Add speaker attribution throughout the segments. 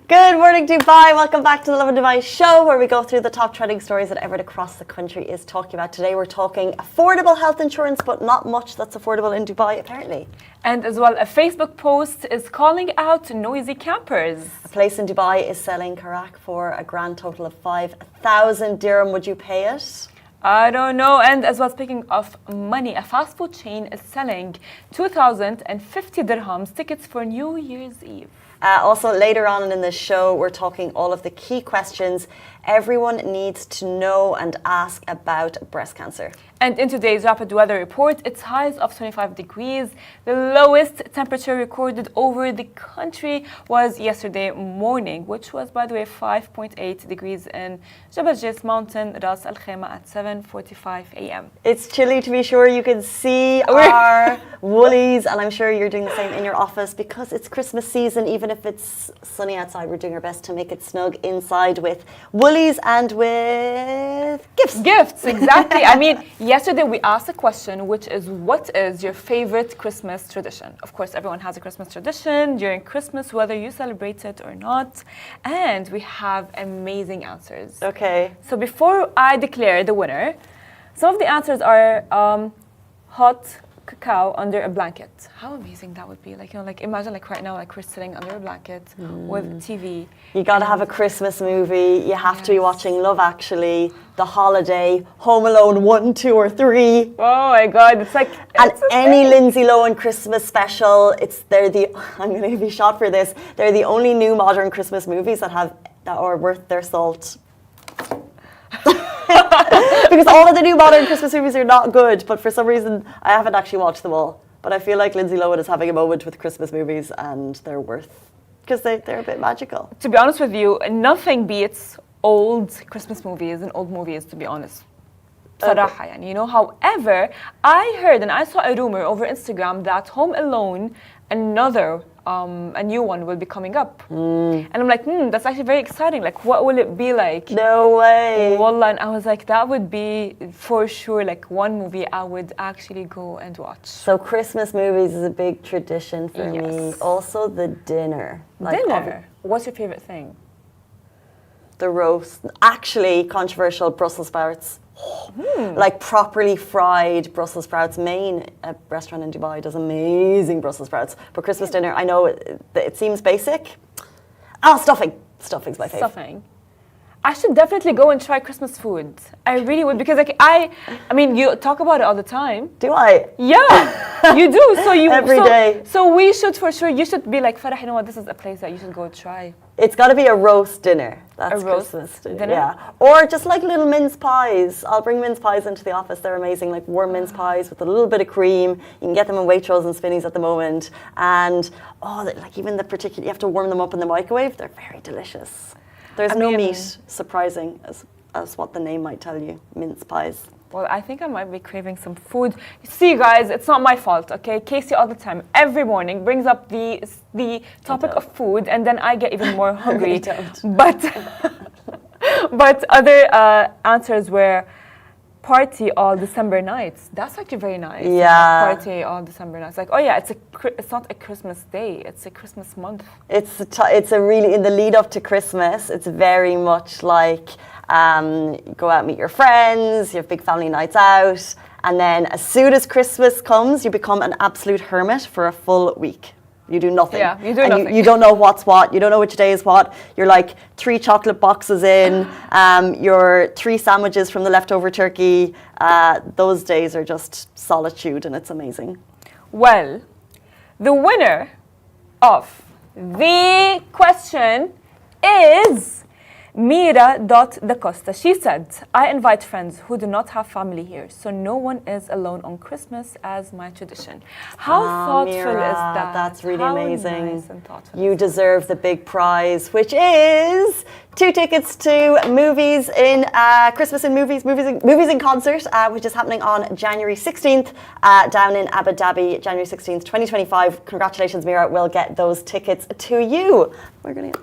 Speaker 1: Good morning, Dubai. Welcome back to the Lovin Dubai show, where we go through the top trending stories that everyone across the country is talking about. Today, we're talking affordable health insurance, but not much that's affordable in Dubai, apparently.
Speaker 2: And as well, a Facebook post is calling out noisy campers.
Speaker 1: A place in Dubai is selling Karak for a grand total of 5,000 dirham. Would you pay it?
Speaker 2: I don't know. And as well, speaking of money, a fast food chain is selling 2,050 dirhams tickets for New Year's Eve.
Speaker 1: Also, later on in the show, we're talking all of the key questions everyone needs to know and ask about breast cancer.
Speaker 2: And in today's rapid weather report, it's highs of 25 degrees. The lowest temperature recorded over the country was yesterday morning, which was, by the way, 5.8 degrees in Jabal Jais Mountain, Ras Al Khaimah at 7:45 a.m.
Speaker 1: It's chilly, to be sure. You can see our woolies, and I'm sure you're doing the same in your office because it's Christmas season. Even if it's sunny outside, we're doing our best to make it snug inside with woolies and with gifts.
Speaker 2: Gifts, exactly. I mean, yesterday we asked a question, which is, what is your favorite Christmas tradition? Of course, everyone has a Christmas tradition during Christmas, whether you celebrate it or not. And we have amazing answers.
Speaker 1: Okay.
Speaker 2: So before I declare the winner, some of the answers are hot cacao under a blanket. How amazing that would be. Like, you know, like imagine like right now, like we're sitting under a blanket with TV.
Speaker 1: You got to have a Christmas movie. You have to be watching Love Actually, The Holiday, Home Alone 1, 2 or 3.
Speaker 2: Oh my God, it's like...
Speaker 1: And any Lindsay Lohan Christmas special, I'm going to be shot for this, they're the only new modern Christmas movies that are worth their salt. Because all of the new modern Christmas movies are not good, but for some reason I haven't actually watched them all. But I feel like Lindsay Lohan is having a moment with Christmas movies, and they're worth, because they're a bit magical.
Speaker 2: To be honest with you, nothing beats old Christmas movies and old movies, to be honest. صراحة, يعني, you know. However, I heard and I saw a rumor over Instagram that Home Alone, a new one will be coming up. And I'm like, that's actually very exciting. Like, what will it be like?
Speaker 1: No way.
Speaker 2: Wallah, and I was like, that would be for sure like one movie I would actually go and watch.
Speaker 1: So Christmas movies is a big tradition for me. Also the dinner.
Speaker 2: Dinner? What's your favorite thing?
Speaker 1: The roast. Actually, controversial Brussels sprouts. Like properly fried Brussels sprouts. Main, a restaurant in Dubai, does amazing Brussels sprouts. But Christmas dinner, I know it seems basic. Stuffing. Stuffing's my favorite.
Speaker 2: Stuffing. I should definitely go and try Christmas food. I really would, because like I mean, you talk about it all the time.
Speaker 1: Do I?
Speaker 2: Yeah, you do. So
Speaker 1: every day.
Speaker 2: So we should for sure. You should be like, Farah, you know what? This is a place that you should go try.
Speaker 1: It's got to be a roast dinner. That's
Speaker 2: a roast
Speaker 1: Christmas
Speaker 2: dinner.
Speaker 1: Yeah, or just like little mince pies. I'll bring mince pies into the office. They're amazing, like warm mince pies with a little bit of cream. You can get them in Waitrose and Spinneys at the moment. And like even the particular, you have to warm them up in the microwave. They're very delicious. There's no meat, surprising as what the name might tell you, mince pies.
Speaker 2: Well, I think I might be craving some food. You see, guys, it's not my fault, okay? Casey all the time, every morning, brings up the topic of food, and then I get even more hungry. But other answers were party all December nights. That's actually very nice.
Speaker 1: Yeah.
Speaker 2: Party all December nights. Like, oh yeah, it's not a Christmas day. It's a Christmas month.
Speaker 1: It's a really, in the lead up to Christmas, it's very much like go out and meet your friends, you have big family nights out, and then as soon as Christmas comes, you become an absolute hermit for a full week. You do nothing.
Speaker 2: Yeah, you do nothing.
Speaker 1: You don't know what's what. You don't know which day is what. You're like 3 chocolate boxes in. You're 3 sandwiches from the leftover turkey. Those days are just solitude, and it's amazing.
Speaker 2: Well, the winner of the question is Mira.dacosta. She said, I invite friends who do not have family here, so no one is alone on Christmas as my tradition. How thoughtful
Speaker 1: Mira,
Speaker 2: is that?
Speaker 1: That's really
Speaker 2: How
Speaker 1: amazing.
Speaker 2: Nice and thoughtful.
Speaker 1: You deserve the big prize, which is 2 tickets to movies in Christmas in Movies in Concert, which is happening on January 16th down in Abu Dhabi, January 16th, 2025. Congratulations, Mira. We'll get those tickets to you. We're going to...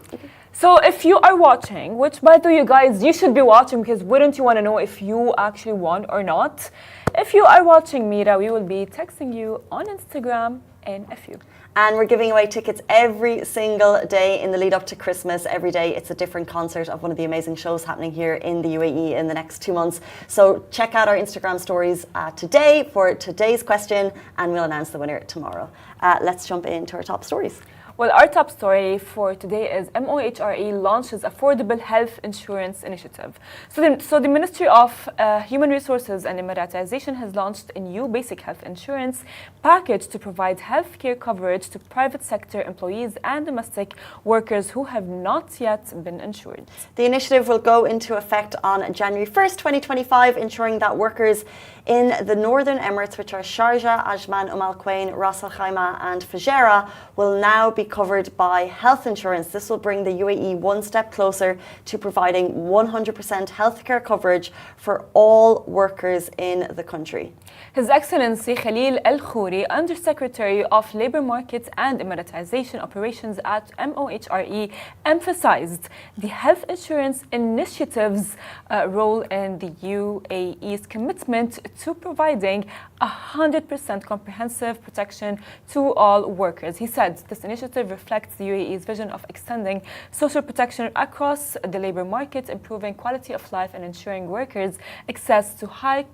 Speaker 2: So if you are watching, which by the way, you guys, you should be watching, because wouldn't you want to know if you actually won or not? If you are watching, Mira, we will be texting you on Instagram in a few.
Speaker 1: And we're giving away tickets every single day in the lead up to Christmas. Every day it's a different concert of one of the amazing shows happening here in the UAE in the next 2 months. So check out our Instagram stories today for today's question, and we'll announce the winner tomorrow. Let's jump into our top stories.
Speaker 2: Well, our top story for today is MoHRE launches affordable health insurance initiative. So the Ministry of Human Resources and Emiratization has launched a new basic health insurance package to provide healthcare coverage to private sector employees and domestic workers who have not yet been insured.
Speaker 1: The initiative will go into effect on January 1st, 2025, ensuring that workers in the Northern Emirates, which are Sharjah, Ajman, Al Quwain, Ras Al Khaimah and Fujairah, will now be covered by health insurance. This will bring the UAE one step closer to providing 100% healthcare coverage for all workers in the country.
Speaker 2: His Excellency Khalil Al Khouri, Undersecretary of Labour Market and Emiratization Operations at MoHRE, emphasized the health insurance initiative's role in the UAE's commitment to providing 100% comprehensive protection to all workers. He said this initiative reflects the UAE's vision of extending social protection across the labour market, improving quality of life and ensuring workers access to high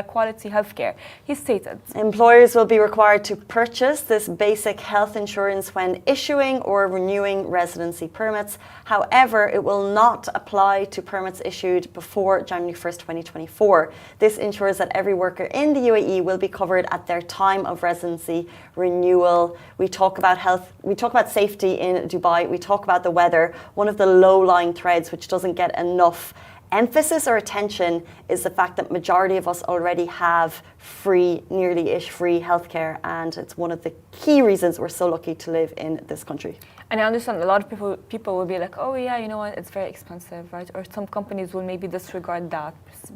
Speaker 2: quality healthcare. He stated,
Speaker 1: employers will be required to purchase this basic health insurance when issuing or renewing residency permits. However, it will not apply to permits issued before January 1st, 2024. This ensures that every worker in the UAE will be covered at their time of residency renewal. We talk about health, we talk about safety in Dubai, we talk about the weather. One of the low-lying threads which doesn't get enough emphasis or attention is the fact that majority of us already have free, nearly-ish free healthcare, and it's one of the key reasons we're so lucky to live in this country.
Speaker 2: And I understand a lot of people will be like, oh yeah, you know what, it's very expensive, right? Or some companies will maybe disregard that,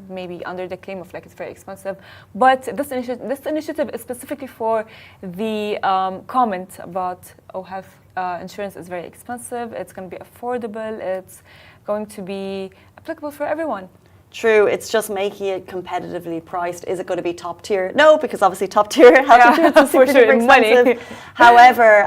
Speaker 2: maybe under the claim of like it's very expensive. But this initiative is specifically for the comment about, oh, health insurance is very expensive, it's going to be affordable, it's going to be applicable for everyone.
Speaker 1: True, it's just making it competitively priced. Is it going to be top tier? No, because obviously top tier health insurance is super expensive.
Speaker 2: Money.
Speaker 1: However,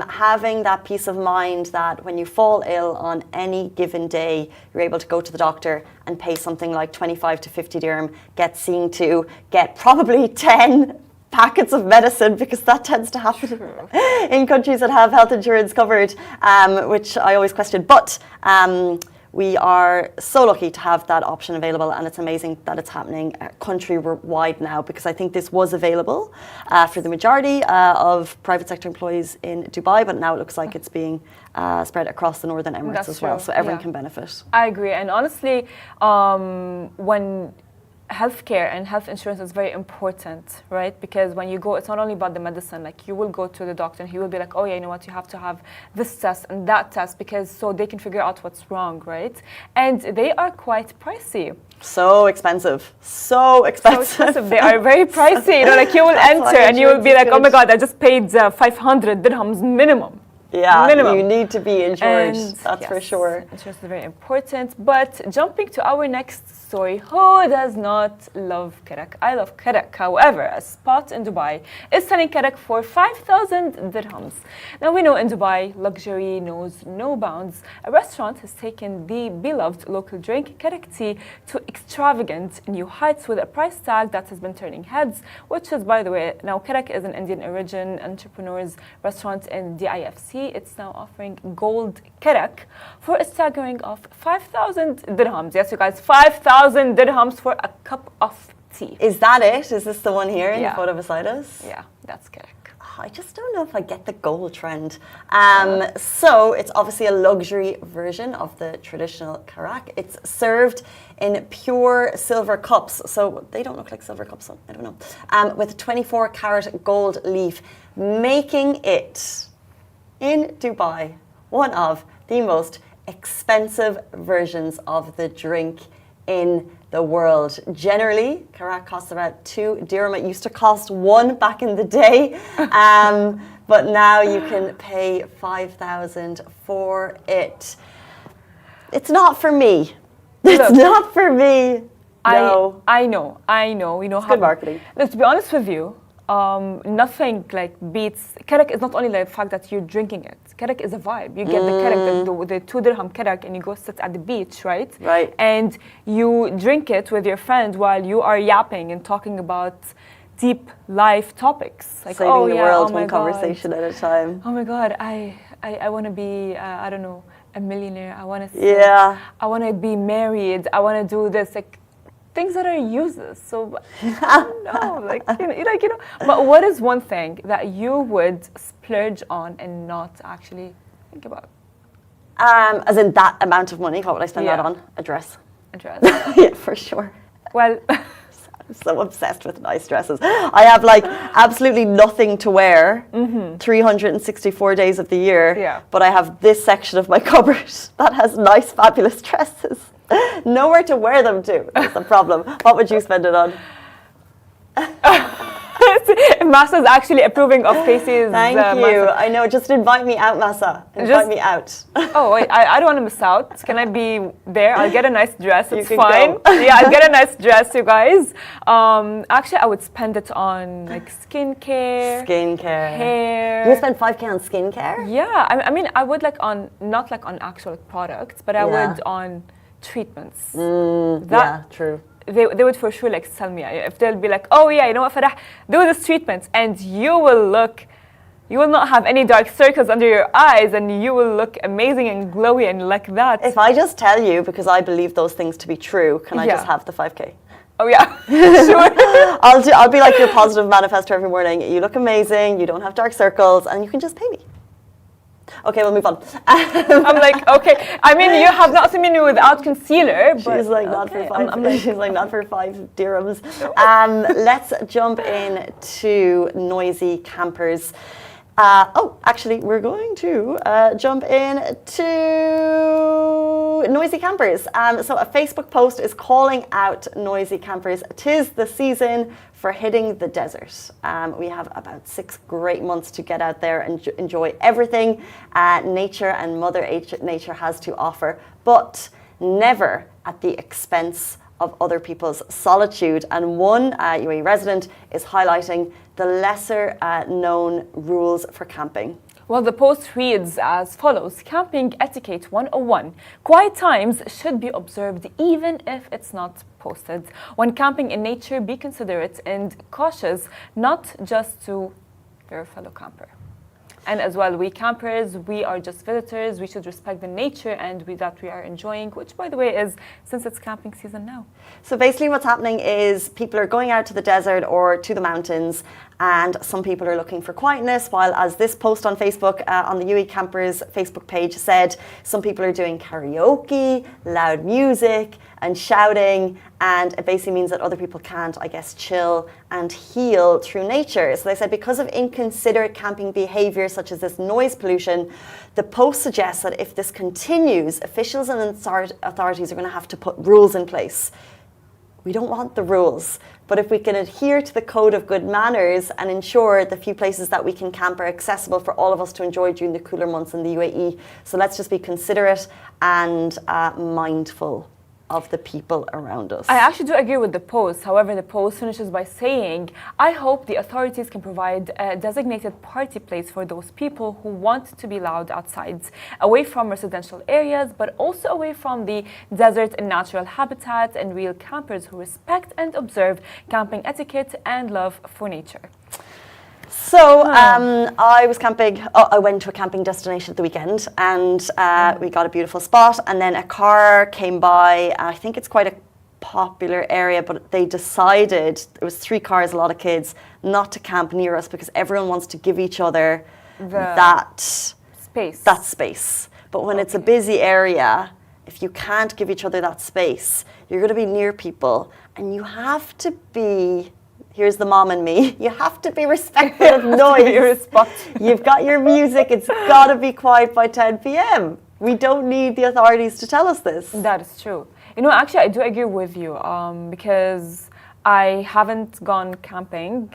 Speaker 1: having that peace of mind that when you fall ill on any given day, you're able to go to the doctor and pay something like 25 to 50 dirham, get seen to, get probably 10 packets of medicine, because that tends to happen in countries that have health insurance covered, which I always question. But we are so lucky to have that option available, and it's amazing that it's happening country-wide now, because I think this was available for the majority of private sector employees in Dubai, but now it looks like it's being spread across the Northern Emirates as well, so everyone can benefit.
Speaker 2: I agree, and honestly, when healthcare and health insurance is very important, right? Because when you go, it's not only about the medicine. Like, you will go to the doctor and he will be like, oh yeah, you know what, you have to have this test and that test, because so they can figure out what's wrong, right? And they are quite pricey.
Speaker 1: So expensive. So expensive.
Speaker 2: They are very pricey. You know, like, you will enter and you will be like, oh my God, I just paid 500 dirhams minimum.
Speaker 1: Yeah,
Speaker 2: minimum.
Speaker 1: You need to be insured, that's
Speaker 2: yes,
Speaker 1: for sure.
Speaker 2: Insurance is very important. But jumping to our next story, who does not love Karak? I love Karak. However, a spot in Dubai is selling Karak for 5,000 dirhams. Now, we know in Dubai, luxury knows no bounds. A restaurant has taken the beloved local drink, Karak tea, to extravagant new heights with a price tag that has been turning heads, which is, by the way, now Karak is an Indian origin entrepreneur's restaurant in the IFC. It's now offering gold Karak for a staggering of 5,000 dirhams. Yes, you guys, 5,000 dirhams for a cup of tea.
Speaker 1: Is that it? Is this the one here in the photo beside us?
Speaker 2: Yeah, that's Karak.
Speaker 1: I just don't know if I get the gold trend. So it's obviously a luxury version of the traditional Karak. It's served in pure silver cups. So they don't look like silver cups, so I don't know. With a 24 karat gold leaf, making it in Dubai one of the most expensive versions of the drink in the world. Generally, Karak costs about 2 dirham. It used to cost 1 back in the day, but now you can pay 5,000 for it. It's not for me. It's not for me. No.
Speaker 2: I know. You know,
Speaker 1: it's good marketing.
Speaker 2: Look, to be honest with you, nothing like beats. Karak is not only the fact that you're drinking it. Karak is a vibe. You get the karak, the 2 dirham karak, and you go sit at the beach, right?
Speaker 1: Right.
Speaker 2: And you drink it with your friend while you are yapping and talking about deep life topics. Like,
Speaker 1: saving the world
Speaker 2: my
Speaker 1: one conversation at a time.
Speaker 2: Oh my God, I want to be, I don't know, a millionaire. I want to.
Speaker 1: Yeah.
Speaker 2: I want to be married. I want to do this. Like, things that are useless. So I don't know, you know. But what is one thing that you would splurge on and not actually think about?
Speaker 1: As in that amount of money, what would I spend that on? A dress.
Speaker 2: A dress.
Speaker 1: Yeah, for sure.
Speaker 2: Well,
Speaker 1: I'm so obsessed with nice dresses. I have like absolutely nothing to wear 364 days of the year.
Speaker 2: Yeah.
Speaker 1: But I have this section of my cupboard that has nice, fabulous dresses. Nowhere to wear them to. That's the problem. What would you spend it on?
Speaker 2: Masa's actually approving of Casey's.
Speaker 1: Thank you. I know. Just invite me out, Masa. Invite me out.
Speaker 2: Oh, wait. I don't want to miss out. Can I be there? I'll get a nice dress. It's
Speaker 1: can
Speaker 2: fine.
Speaker 1: go.
Speaker 2: Yeah, I'll get a nice dress, you guys. Actually, I would spend it on like skincare. Hair.
Speaker 1: You spend 5K on skincare?
Speaker 2: Yeah. I mean, I would like on, not like on actual products, but I would on treatments.
Speaker 1: Yeah, true.
Speaker 2: They would for sure like tell me if they'll be like, oh yeah, you know what, Farah, do this treatment and you will not have any dark circles under your eyes and you will look amazing and glowy and like that.
Speaker 1: If I just tell you, because I believe those things to be true, can I just have the 5K?
Speaker 2: Oh yeah, sure.
Speaker 1: I'll be like your positive manifestor every morning. You look amazing, you don't have dark circles, and you can just pay me. Okay, we'll move on.
Speaker 2: I'm like, okay. I mean, you have not seen me without concealer. But
Speaker 1: she's like, not for 5. She's like, not for 5 dirhams. Let's jump in to noisy campers. Actually, we're going to jump in to noisy campers. So a Facebook post is calling out noisy campers. 'Tis the season for hitting the desert. We have about 6 great months to get out there and enjoy everything nature and Mother Nature has to offer, but never at the expense of other people's solitude. And one UAE resident is highlighting the lesser known rules for camping.
Speaker 2: Well, the post reads as follows: Camping Etiquette 101. Quiet times should be observed even if it's not posted. When camping in nature, be considerate and cautious, not just to your fellow camper. And as well, we campers, we are just visitors. We should respect the nature and that we are enjoying, which, by the way, is since it's camping season now.
Speaker 1: So basically what's happening is people are going out to the desert or to the mountains, and some people are looking for quietness, while as this post on Facebook, on the UAE Campers Facebook page said, some people are doing karaoke, loud music and shouting, and it basically means that other people can't, I guess, chill and heal through nature. So they said because of inconsiderate camping behavior such as this noise pollution, the post suggests that if this continues, officials and authorities are going to have to put rules in place. We don't want the rules, but if we can adhere to the code of good manners and ensure the few places that we can camp are accessible for all of us to enjoy during the cooler months in the UAE. So let's just be considerate and mindful of the people around us.
Speaker 2: I actually do agree with the post. However, the post finishes by saying, I hope the authorities can provide a designated party place for those people who want to be loud outside, away from residential areas, but also away from the desert and natural habitats, and real campers who respect and observe camping etiquette and love for nature.
Speaker 1: So I was camping. I went to a camping destination at the weekend, and we got a beautiful spot. And then a car came by. I think it's quite a popular area, but they decided, it was 3 cars, a lot of kids, not to camp near us because everyone wants to give each other that space. But when it's a busy area, if you can't give each other that space, you're going to be near people, and you have to be. Here's the mom in me. You have to be respectful of noise. You've got your music. It's got to be quiet by 10 p.m. We don't need the authorities to tell us this.
Speaker 2: That is true. You know, actually, I do agree with you because I haven't gone camping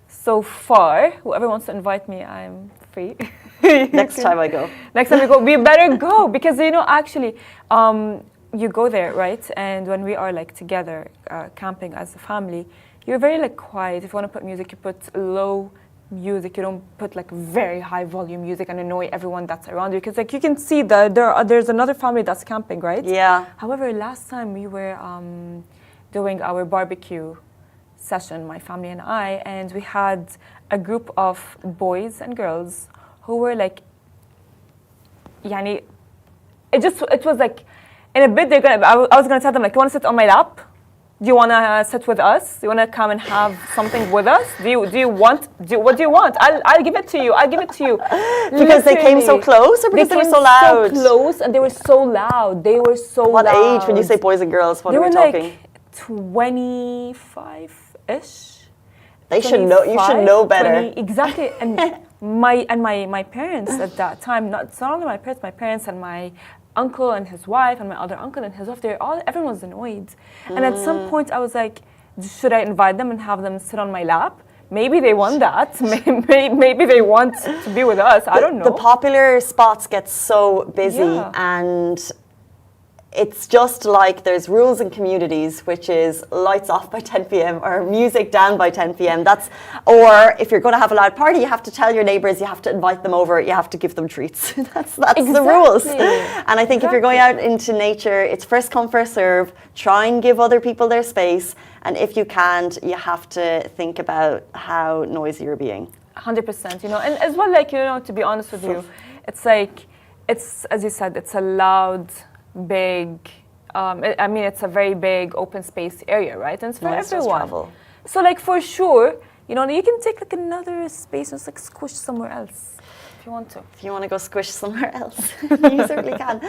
Speaker 2: so far. Whoever wants to invite me, I'm free.
Speaker 1: Next time I go.
Speaker 2: Next time we go, we better go because, you know, actually, you go there, right? And when we are like together camping as a family, you're very like quiet. If you want to put music, you put low music. You don't put like very high volume music and annoy everyone that's around you. Because like you can see that there's another family that's camping, right?
Speaker 1: Yeah.
Speaker 2: However, last time we were doing our barbecue session, my family and I, and we had a group of boys and girls who were like, yani, it was like, in a bit I was gonna tell them like, you wanna sit on my lap? Do you wanna sit with us? Do you wanna come and have something with us? What do you want? I'll give it to you.
Speaker 1: Because they came so close, or because they were so loud?
Speaker 2: So close, and they were so loud.
Speaker 1: What age, when you say boys and girls, what are we talking?
Speaker 2: Like 25-ish.
Speaker 1: They should know. You should know better.
Speaker 2: 20, exactly. And my parents at that time, not only my parents and my uncle and his wife and my other uncle and his wife, everyone was annoyed. And at some point I was like, should I invite them and have them sit on my lap? Maybe they want that. Maybe they want to be with us. I don't know.
Speaker 1: The popular spots get so busy, and it's just like there's rules in communities, which is lights off by 10 p.m. or music down by 10 p.m. Or if you're going to have a loud party, you have to tell your neighbours, you have to invite them over, you have to give them treats. That's exactly the rules. And I think if you're going out into nature, it's first come, first serve. Try and give other people their space. And if you can't, you have to think about how noisy you're being.
Speaker 2: 100%, and as well, like, to be honest with you, it's like, it's, as you said, it's a loud, big, it's a very big open space area, right? And it's for everyone. So like for sure, you can take like another space and just like squish somewhere else if you want to.
Speaker 1: If you want to go squish somewhere else, you certainly can.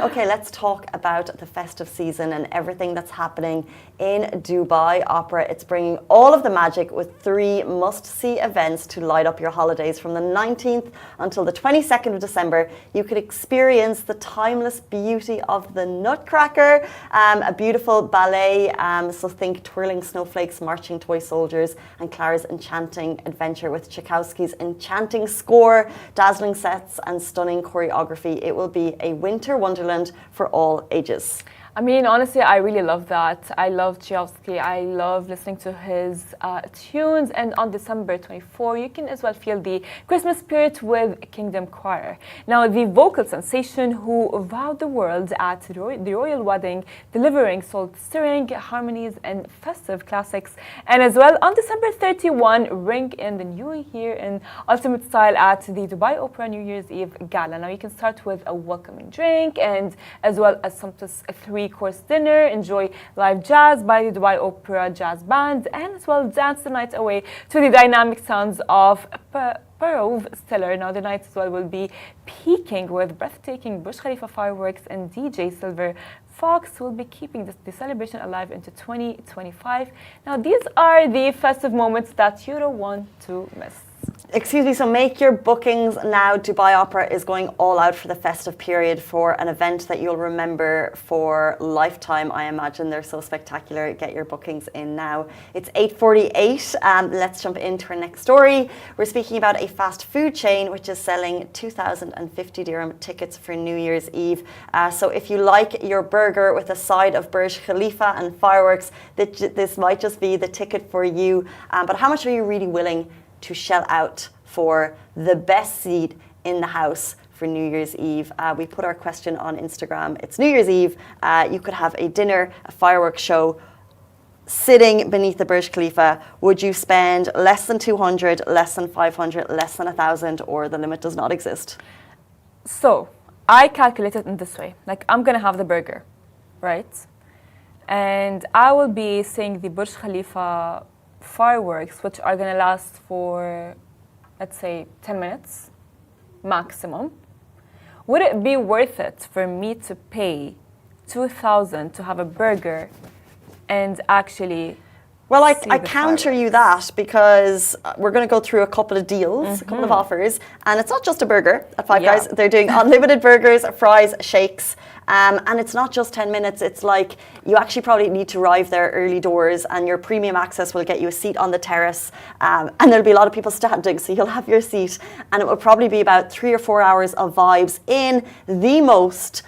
Speaker 1: Okay, let's talk about the festive season and everything that's happening in Dubai Opera. It's bringing all of the magic with 3 must-see events to light up your holidays. From the 19th until the 22nd of December, you could experience the timeless beauty of the Nutcracker, a beautiful ballet, so think twirling snowflakes, marching toy soldiers, and Clara's enchanting adventure with Tchaikovsky's enchanting score, dazzling sets, and stunning choreography. It will be a winter wonderland for all ages.
Speaker 2: I mean, honestly, I really love that. I love Tchaikovsky. I love listening to his tunes. And on December 24, you can as well feel the Christmas spirit with Kingdom Choir. Now, the vocal sensation who wowed the world at the royal wedding, delivering soul-stirring harmonies and festive classics. And as well, on December 31, ring in the new year in ultimate style at the Dubai Opera New Year's Eve Gala. Now, you can start with a welcoming drink and as well as some 3-course dinner, enjoy live jazz by the Dubai Opera Jazz Band, and as well dance the night away to the dynamic sounds of Parov Stellar. Now the night as well will be peaking with breathtaking Burj Khalifa fireworks, and DJ Silver Fox will be keeping the celebration alive into 2025. Now these are the festive moments that you don't want to miss.
Speaker 1: Excuse me, so make your bookings now. Dubai Opera is going all out for the festive period for an event that you'll remember for lifetime. I imagine they're so spectacular. Get your bookings in now. It's 8:48. Let's jump into our next story. We're speaking about a fast food chain which is selling 2,050 dirham tickets for New Year's Eve. So if you like your burger with a side of Burj Khalifa and fireworks, this might just be the ticket for you. But how much are you really willing to shell out for the best seat in the house for New Year's Eve? We put our question on Instagram. It's New Year's Eve. You could have a dinner, a fireworks show, sitting beneath the Burj Khalifa. Would you spend less than 200, less than 500, less than 1,000, or the limit does not exist?
Speaker 2: So I calculated in this way. Like, I'm gonna have the burger, right? And I will be seeing the Burj Khalifa fireworks, which are going to last for, let's say, 10 minutes maximum. Would it be worth it for me to pay 2,000 to have a burger and actually
Speaker 1: Well, I counter you that, because we're going to go through a couple of deals, a couple of offers, and it's not just a burger at Five Guys. They're doing unlimited burgers, fries, shakes, and it's not just 10 minutes. It's like you actually probably need to arrive there early doors, and your premium access will get you a seat on the terrace, and there'll be a lot of people standing, so you'll have your seat, and it will probably be about 3 or 4 hours of vibes in the most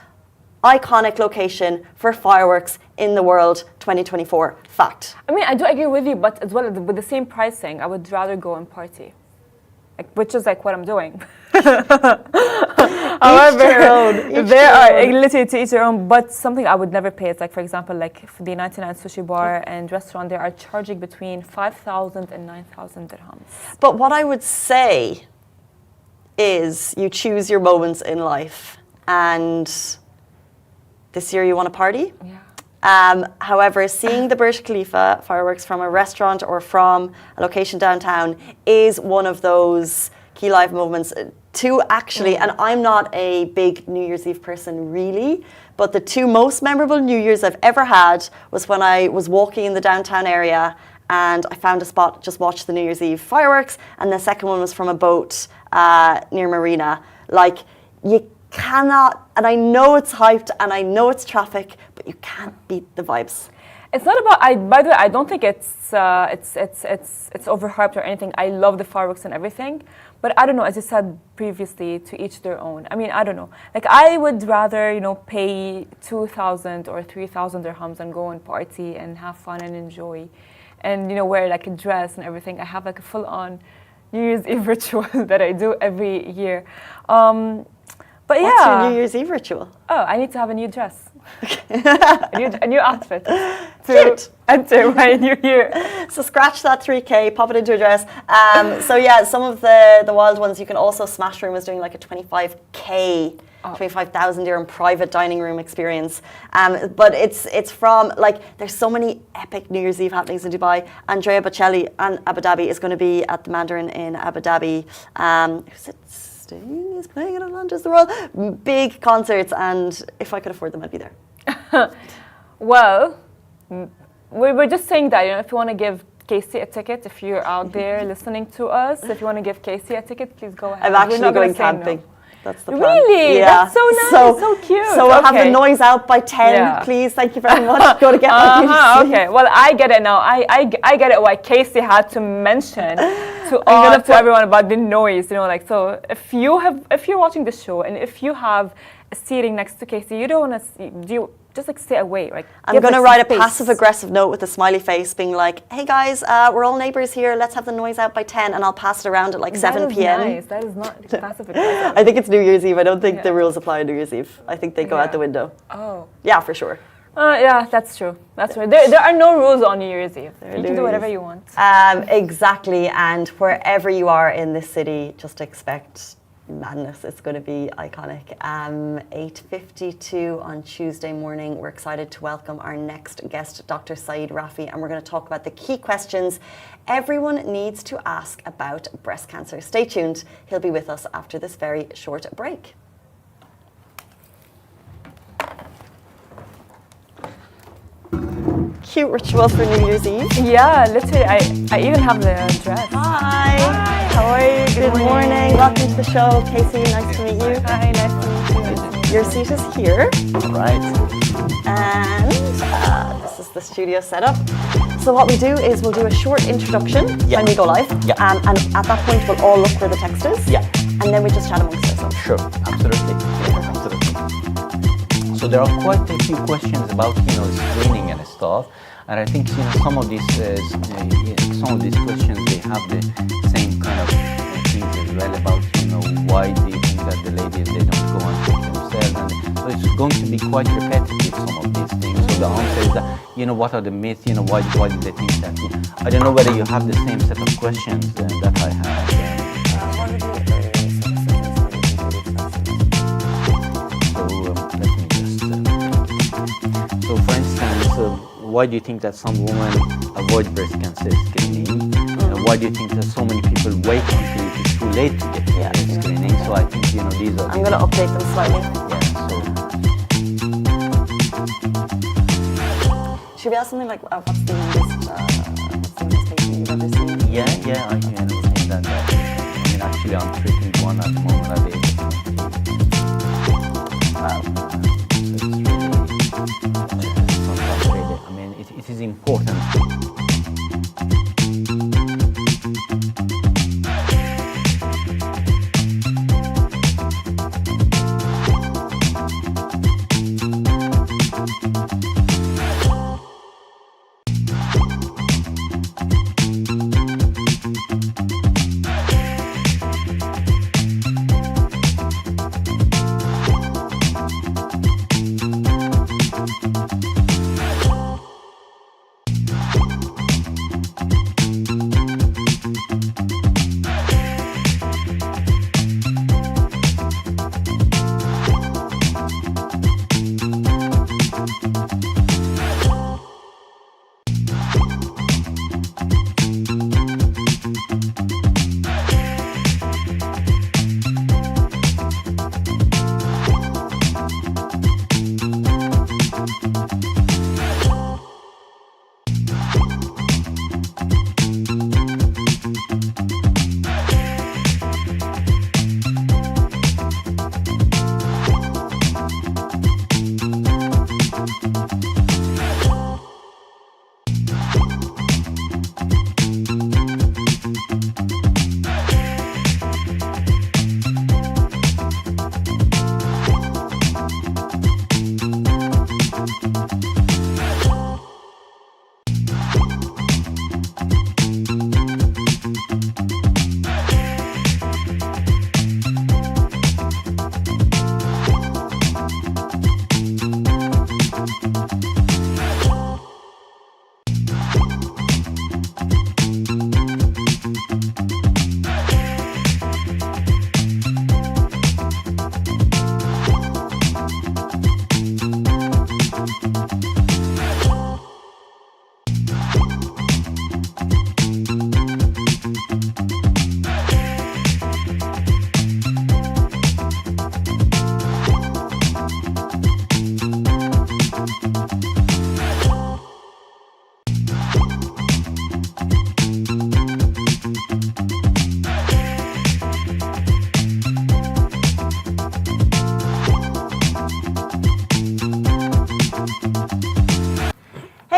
Speaker 1: iconic location for fireworks in the world 2024. Fact.
Speaker 2: I mean, I do agree with you, but as well with the same pricing, I would rather go and party, like, which is like what I'm doing. However, there are literally to each their own. But something I would never pay is like, for example, like for the 99 sushi bar and restaurant, they are charging between 5,000 and 9,000 dirhams.
Speaker 1: But what I would say is you choose your moments in life, and this year you want to party.
Speaker 2: Yeah.
Speaker 1: However, seeing the Burj Khalifa fireworks from a restaurant or from a location downtown is one of those key life moments to actually, and I'm not a big New Year's Eve person really, but the two most memorable New Year's I've ever had was when I was walking in the downtown area and I found a spot, just watched the New Year's Eve fireworks, and the second one was from a boat near Marina. Like, you cannot, and I know it's hyped and I know it's traffic, but you can't beat the vibes.
Speaker 2: It's not about. By the way, I don't think it's overhyped or anything. I love the fireworks and everything, but I don't know. As you said previously, to each their own. I mean, I don't know. Like, I would rather, pay 2,000 or 3,000 dirhams and go and party and have fun and enjoy, and wear like a dress and everything. I have like a full-on New Year's Eve ritual that I do every year. But yeah.
Speaker 1: What's your New Year's Eve ritual?
Speaker 2: Oh, I need to have a new dress. a new outfit
Speaker 1: Cute.
Speaker 2: to enter my new year.
Speaker 1: So scratch that 3K, pop it into a dress. So yeah, some of the wild ones, you can also, Smash Room is doing like a 25K, 25,000 dirham private dining room experience. But it's from, like, there's so many epic New Year's Eve happenings in Dubai. Andrea Bocelli and Abu Dhabi is going to be at the Mandarin in Abu Dhabi. Who's it? Is playing in Atlantis, the world. Big concerts, and if I could afford them, I'd be there.
Speaker 2: Well, we were just saying that, if you want to give Casey a ticket, if you're out there listening to us, if you want to give Casey a ticket, please go ahead.
Speaker 1: I'm actually going camping. No. That's the plan.
Speaker 2: Really?
Speaker 1: Yeah.
Speaker 2: That's so nice, so cute.
Speaker 1: So we'll have the noise out by 10, please. Thank you very much. Go to get my
Speaker 2: Okay, well, I get it now. I get it why Casey had to mention to everyone about the noise, so if you're watching the show and if you have a seating next to Casey, you don't want to just like stay away, right?
Speaker 1: I'm going to write a passive-aggressive note with a smiley face being like, hey guys, we're all neighbours here, let's have the noise out by 10, and I'll pass it around at like 7 p.m.
Speaker 2: Nice. That is not passive-aggressive.
Speaker 1: I think it's New Year's Eve. I don't think the rules apply on New Year's Eve. I think they go out the window.
Speaker 2: Oh.
Speaker 1: Yeah, for sure.
Speaker 2: Yeah, that's true. That's right. There are no rules on New Year's Eve. You can do whatever you want.
Speaker 1: Exactly, and wherever you are in this city, just expect madness. It's going to be iconic. 8:52 on Tuesday morning. We're excited to welcome our next guest, Dr. Saeed Rafi, and we're going to talk about the key questions everyone needs to ask about breast cancer. Stay tuned. He'll be with us after this very short break. Cute ritual for New Year's Eve.
Speaker 2: Yeah, literally, I even have the dress.
Speaker 1: Hi.
Speaker 2: How are you?
Speaker 1: Good morning. Welcome to the show. Casey, nice to meet you.
Speaker 2: Hi, nice to meet you.
Speaker 1: Your seat is here.
Speaker 3: All right.
Speaker 1: And this is the studio setup. So what we do is we'll do a short introduction when we go live.
Speaker 3: Yeah.
Speaker 1: And at that point, we'll all look where the text is.
Speaker 3: Yeah.
Speaker 1: And then we just chat amongst ourselves.
Speaker 3: Sure. Absolutely. So there are quite a few questions about screening and stuff, and I think some of these questions, they have the same kind of things as well about why do you think that the ladies, they don't go and check themselves, and so it's going to be quite repetitive, some of these things. So the answer is that what are the myths, why do they think that? I don't know whether you have the same set of questions that I have. So for instance, why do you think that some women avoid breast cancer screening? Why do you think that so many people wait until it is too late to get screening? So I think these are.
Speaker 1: I'm going to update them slightly.
Speaker 3: Yeah. So.
Speaker 1: Should we ask something like, what's the youngest patient you've ever seen?
Speaker 3: Yeah. I think that. Actually, I'm treating one at the moment at the age of 20. Wow. It is important.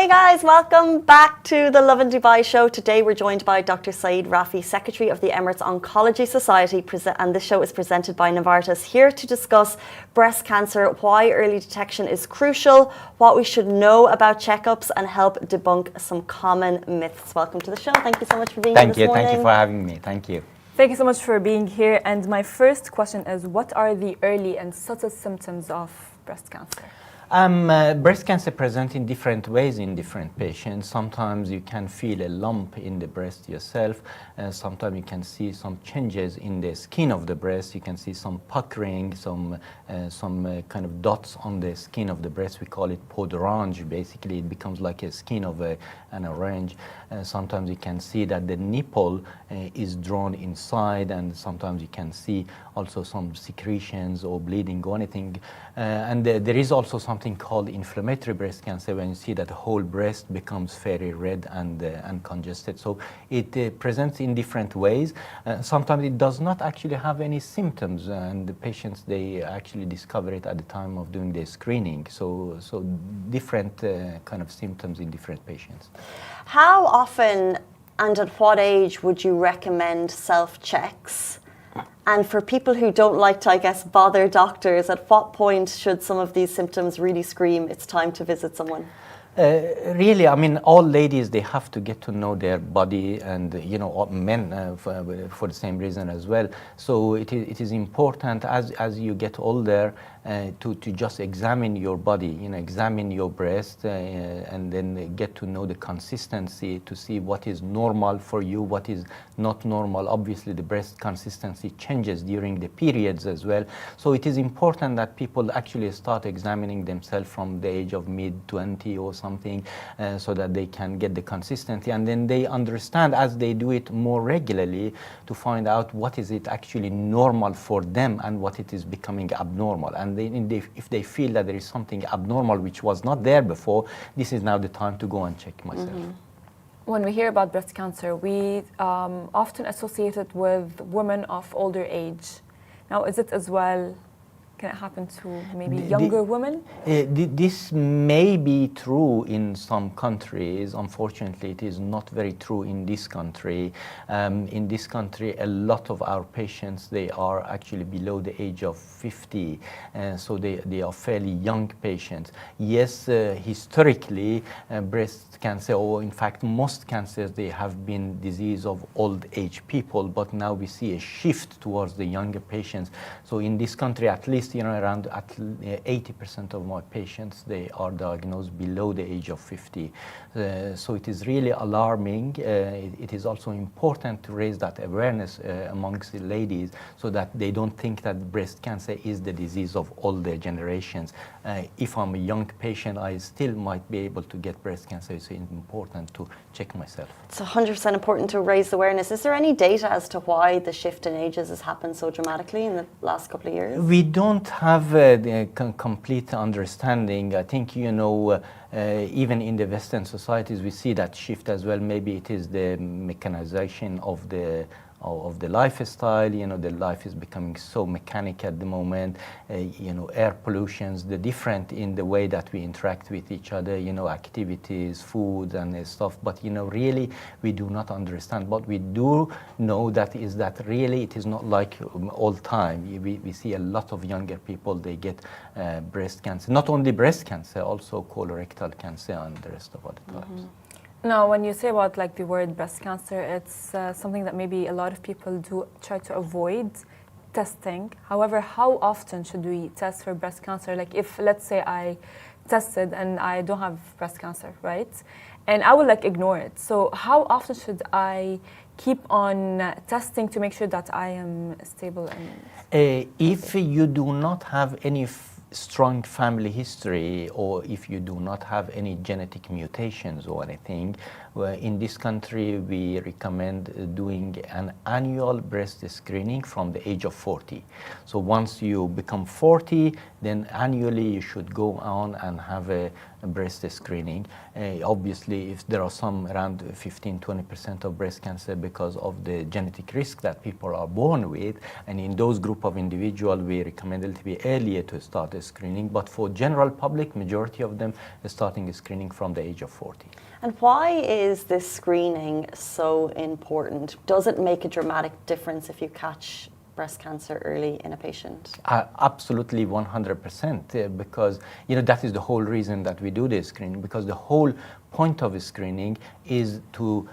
Speaker 1: Hey guys, welcome back to the Lovin Dubai show. Today we're joined by Dr. Saeed Rafi, Secretary of the Emirates Oncology Society, and this show is presented by Novartis, here to discuss breast cancer, why early detection is crucial, what we should know about checkups, and help debunk some common myths. Welcome to the show. Thank you so much for being here this morning.
Speaker 3: Thank you for having me. Thank you.
Speaker 2: Thank you so much for being here. And my first question is, what are the early and subtle symptoms of breast cancer?
Speaker 3: Breast cancer presents in different ways in different patients. Sometimes you can feel a lump in the breast yourself. Sometimes you can see some changes in the skin of the breast. You can see some puckering, some kind of dots on the skin of the breast. We call it peau d'orange. Basically, it becomes like a skin of an orange. Sometimes you can see that the nipple is drawn inside, and sometimes you can see also some secretions or bleeding or anything. And there is also something called inflammatory breast cancer, when you see that the whole breast becomes very red and congested. So it presents in different ways. Sometimes it does not actually have any symptoms, and the patients, they actually discover it at the time of doing the screening. So different kind of symptoms in different patients.
Speaker 1: How often and at what age would you recommend self-checks? And for people who don't like to, I guess, bother doctors, at what point should some of these symptoms really scream it's time to visit someone?
Speaker 3: Really, I mean, all ladies, they have to get to know their body, and all men for the same reason as well. So it is important as you get older to just examine your body, examine your breast, and then get to know the consistency, to see what is normal for you, what is not normal. Obviously, the breast consistency changes during the periods as well. So it is important that people actually start examining themselves from the age of mid-20 or something, so that they can get the consistency, and then they understand as they do it more regularly to find out what is it actually normal for them and what it is becoming abnormal. And if they feel that there is something abnormal which was not there before, this is now the time to go and check myself.
Speaker 2: Mm-hmm. When we hear about breast cancer, we often associate it with women of older age. Now, is it as well? Can it happen to maybe younger women?
Speaker 3: This may be true in some countries. Unfortunately, it is not very true in this country. In this country, a lot of our patients, they are actually below the age of 50, so they are fairly young patients. Yes, historically, breast cancer, or in fact most cancers, they have been disease of old age people, but now we see a shift towards the younger patients. So in this country, at least, around 80% of my patients, they are diagnosed below the age of 50. So it is really alarming. It is also important to raise that awareness amongst the ladies, so that they don't think that breast cancer is the disease of older generations. If I'm a young patient, I still might be able to get breast cancer. So it's important to check myself. It's
Speaker 1: 100% important to raise awareness. Is there any data as to why the shift in ages has happened so dramatically in the last couple of years?
Speaker 3: We don't have the complete understanding. I think, even in the Western societies, we see that shift as well. Maybe it is the mechanization of the lifestyle. The life is becoming so mechanic at the moment. Air pollutions, the different in the way that we interact with each other, activities, food and stuff. But really, we do not understand. What we do know that is that really it is not like all time. We see a lot of younger people, they get breast cancer. Not only breast cancer, also colorectal cancer and the rest of other types.
Speaker 2: Mm-hmm. Now, when you say about the word breast cancer, it's something that maybe a lot of people do try to avoid testing. However, how often should we test for breast cancer? Like if, let's say, I tested and I don't have breast cancer, right? And I will ignore it. So how often should I keep on testing to make sure that I am stable? And
Speaker 3: if you do not have any strong family history, or if you do not have any genetic mutations or anything, in this country we recommend doing an annual breast screening from the age of 40. So once you become 40, then annually you should go on and have a breast screening. Obviously, if there are some around 15-20% of breast cancer because of the genetic risk that people are born with, and in those group of individuals, we recommend a little bit earlier to start screening, but for general public, majority of them are starting screening from the age of 40.
Speaker 1: And why is this screening so important? Does it make a dramatic difference if you catch breast cancer early in a patient?
Speaker 3: Absolutely 100%, because that is the whole reason that we do this screening, because the whole point of screening is to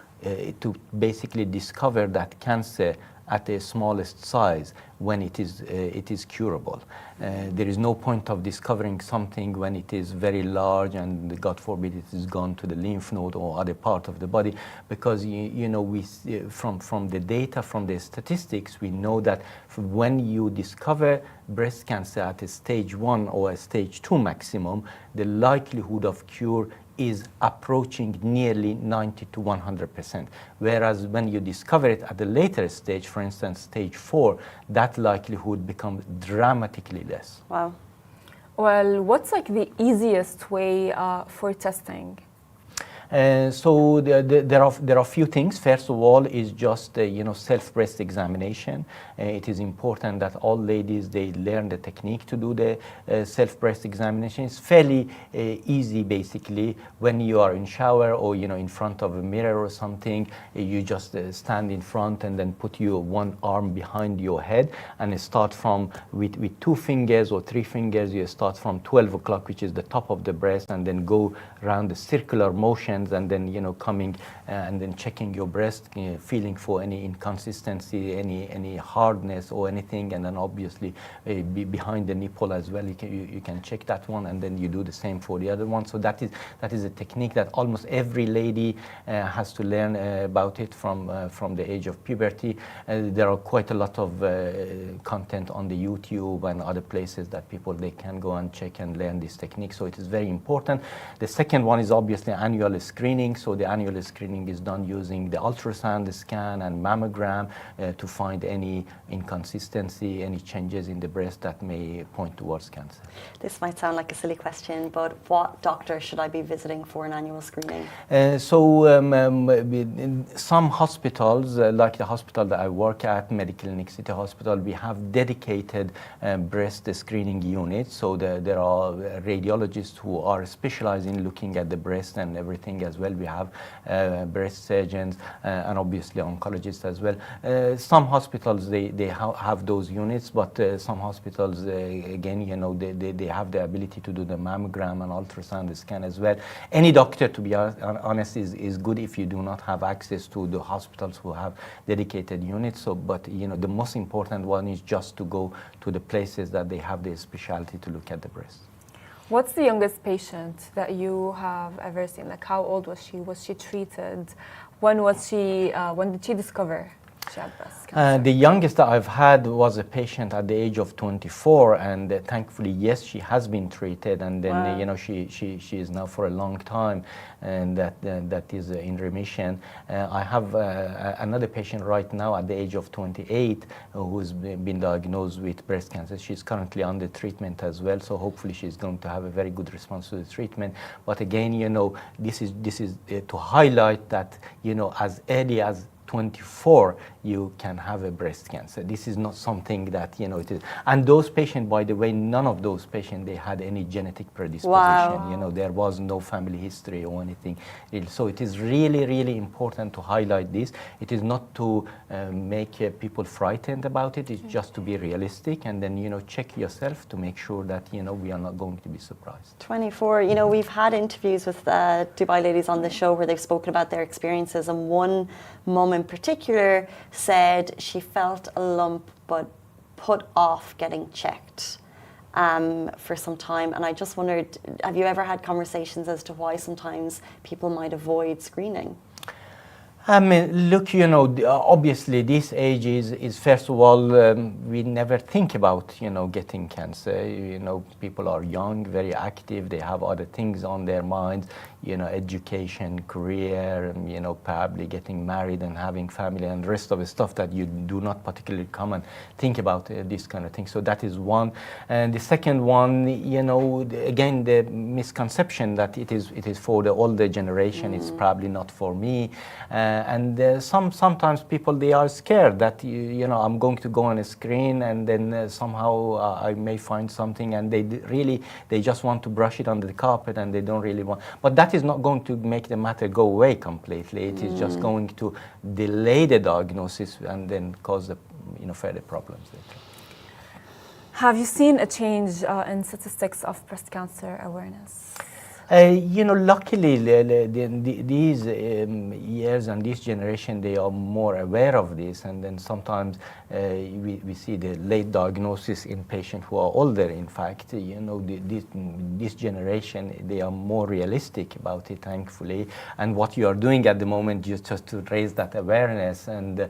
Speaker 3: basically discover that cancer at the smallest size when it is curable. There is no point of discovering something when it is very large and God forbid it is gone to the lymph node or other part of the body, because we from the data, from the statistics, we know that when you discover breast cancer at a stage 1 or a stage 2 maximum, the likelihood of cure is approaching nearly 90 to 100%. Whereas when you discover it at a later stage, for instance, stage 4, that likelihood becomes dramatically less.
Speaker 1: Wow.
Speaker 2: Well, what's like the easiest way for testing?
Speaker 3: So there are a few things. First of all, is just self breast examination. It is important that all ladies, they learn the technique to do the self breast examination. It's fairly easy, basically. When you are in shower or in front of a mirror or something, you just stand in front and then put your one arm behind your head and start from with 2 fingers or 3 fingers. You start from 12 o'clock, which is the top of the breast, and then go around the circular motion, and then coming and then checking your breast, feeling for any inconsistency, any hardness or anything, and then obviously behind the nipple as well, you can check that one, and then you do the same for the other one. So that is a technique that almost every lady has to learn about it from the age of puberty. There are quite a lot of content on the YouTube and other places that they can go and check and learn this technique. So it is very important. The second one is obviously annual screening. So the annual screening is done using the ultrasound scan and mammogram to find any inconsistency, any changes in the breast that may point towards cancer.
Speaker 1: This might sound like a silly question, but what doctor should I be visiting for an annual screening?
Speaker 3: In some hospitals, like the hospital that I work at, Mediclinic City Hospital, we have dedicated breast screening units. So there are radiologists who are specialized in looking at the breast and everything as well. We have breast surgeons and obviously oncologists as well. Some hospitals, they have those units, but some hospitals, again, they have the ability to do the mammogram and ultrasound scan as well. Any doctor, to be honest, is good if you do not have access to the hospitals who have dedicated units. So, but the most important one is just to go to the places that they have the specialty to look at the breast.
Speaker 2: What's the youngest patient that you have ever seen? Like, how old was she? Was she treated? When did she discover she had breast cancer?
Speaker 3: The youngest that I've had was a patient at the age of 24, and thankfully, yes, she has been treated, and then
Speaker 1: Wow.
Speaker 3: she is now for a long time, and that is in remission. I have another patient right now at the age of 28 who's been diagnosed with breast cancer. She's currently under treatment as well, so hopefully she's going to have a very good response to the treatment. But again, this is to highlight that as early as 24, you can have a breast cancer. This is not something that, it is. And those patients, by the way, none of those patients, they had any genetic predisposition.
Speaker 1: Wow.
Speaker 3: There was no family history or anything. So it is really, really important to highlight this. It is not to make people frightened about it. It's just to be realistic and then, check yourself to make sure that, we are not going to be surprised.
Speaker 1: 24, we've had interviews with Dubai ladies on the show where they've spoken about their experiences, and one mum in particular said she felt a lump but put off getting checked for some time. And I just wondered, have you ever had conversations as to why sometimes people might avoid screening?
Speaker 3: I mean, look, obviously this age is first of all, we never think about, getting cancer. People are young, very active, they have other things on their minds, education, career, probably getting married and having family and the rest of the stuff that you do not particularly come and think about this kind of thing. So that is one. And the second one, again, the misconception that it is for the older generation, it's probably not for me. Sometimes people, they are scared that you know, I'm going to go on a screen and then somehow I may find something, and they just want to brush it under the carpet, and they don't really want. But that is not going to make the matter go away completely. It is just going to delay the diagnosis and then cause the, you know, further problems later.
Speaker 2: Have you seen a change in statistics of breast cancer awareness?
Speaker 3: You know, luckily, these years and this generation, they are more aware of this, and then sometimes we see the late diagnosis in patients who are older. In fact, you know, this generation, they are more realistic about it, thankfully. And what you are doing at the moment is just to raise that awareness. And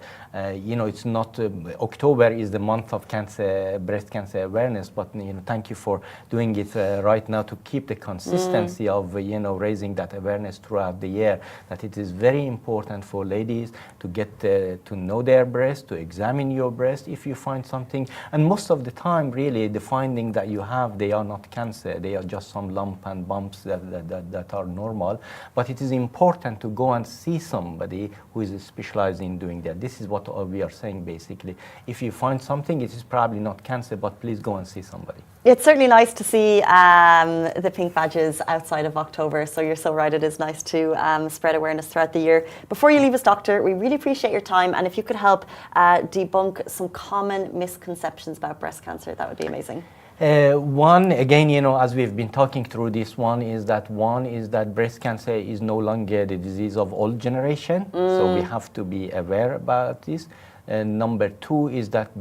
Speaker 3: you know, it's not October is the month of breast cancer awareness, but you know, thank you for doing it right now to keep the consistency of, you know, raising that awareness throughout the year, that it is very important for ladies to get to know their breast, to examine your breast if you find something. And most of the time, really, the finding that you have, they are not cancer, they are just some lump and bumps that are normal. But it is important to go and see somebody who is specialized in doing that. This is what we are saying, basically. If you find something, it is probably not cancer, but please go and see somebody.
Speaker 1: It's certainly nice to see the pink badges outside of October, so you're so right, it is nice to spread awareness throughout the year. Before you leave us, Doctor, we really appreciate your time, and if you could help debunk some common misconceptions about breast cancer, that would be amazing.
Speaker 3: One, again, you know, as we've been talking through this, one is that breast cancer is no longer the disease of old generation, so we have to be aware about this. Number two is that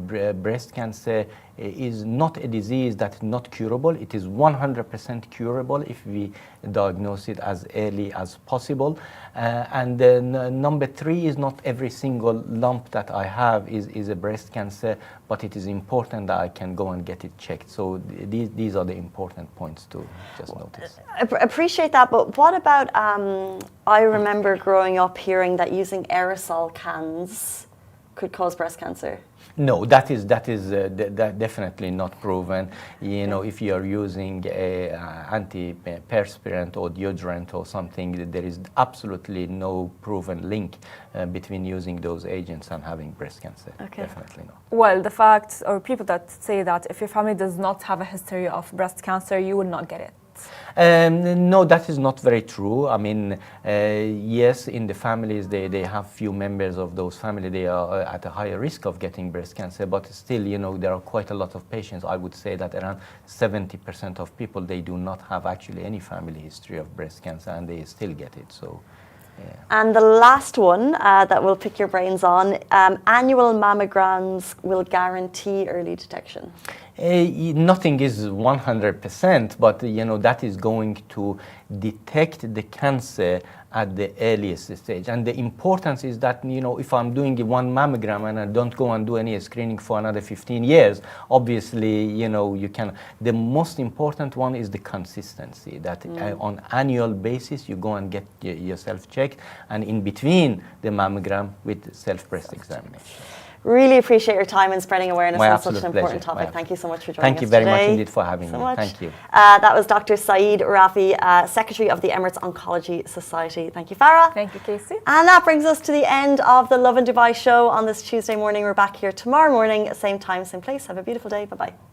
Speaker 3: breast cancer is not a disease that is not curable. It is 100% curable if we diagnose it as early as possible. And then number three is not every single lump that I have is a breast cancer, but it is important that I can go and get it checked. So these are the important points to just notice.
Speaker 1: I appreciate that, but what about, I remember growing up hearing that using aerosol cans could cause breast cancer.
Speaker 3: No, that is definitely not proven. You know, if you are using a antiperspirant or deodorant or something, there is absolutely no proven link between using those agents and having breast cancer.
Speaker 1: Okay.
Speaker 3: Definitely not.
Speaker 2: Well, the fact, or people that say that if your family does not have a history of breast cancer, you will not get it.
Speaker 3: No, that is not very true. I mean, yes, in the families, they have few members of those families, they are at a higher risk of getting breast cancer, but still, you know, there are quite a lot of patients. I would say that around 70% of people, they do not have actually any family history of breast cancer, and they still get it, so. Yeah.
Speaker 1: And the last one that we'll pick your brains on, annual mammograms will guarantee early detection.
Speaker 3: Nothing is 100%, but you know, that is going to detect the cancer at the earliest stage. And the importance is that, you know, if I'm doing one mammogram and I don't go and do any screening for another 15 years, obviously, you know, you can. The most important one is the consistency, that on annual basis, you go and get yourself checked, and in between the mammogram with self-breast examination.
Speaker 1: Really appreciate your time and spreading awareness on such an important
Speaker 3: pleasure.
Speaker 1: topic. Thank you so much for joining us today.
Speaker 3: Thank you very much indeed for having me.
Speaker 1: Much.
Speaker 3: Thank you.
Speaker 1: That was Dr. Saeed Rafi, Secretary of the Emirates Oncology Society. Thank you, Farah.
Speaker 2: Thank you, Casey.
Speaker 1: And that brings us to the end of the Lovin Dubai show on this Tuesday morning. We're back here tomorrow morning, same time, same place. Have a beautiful day. Bye-bye.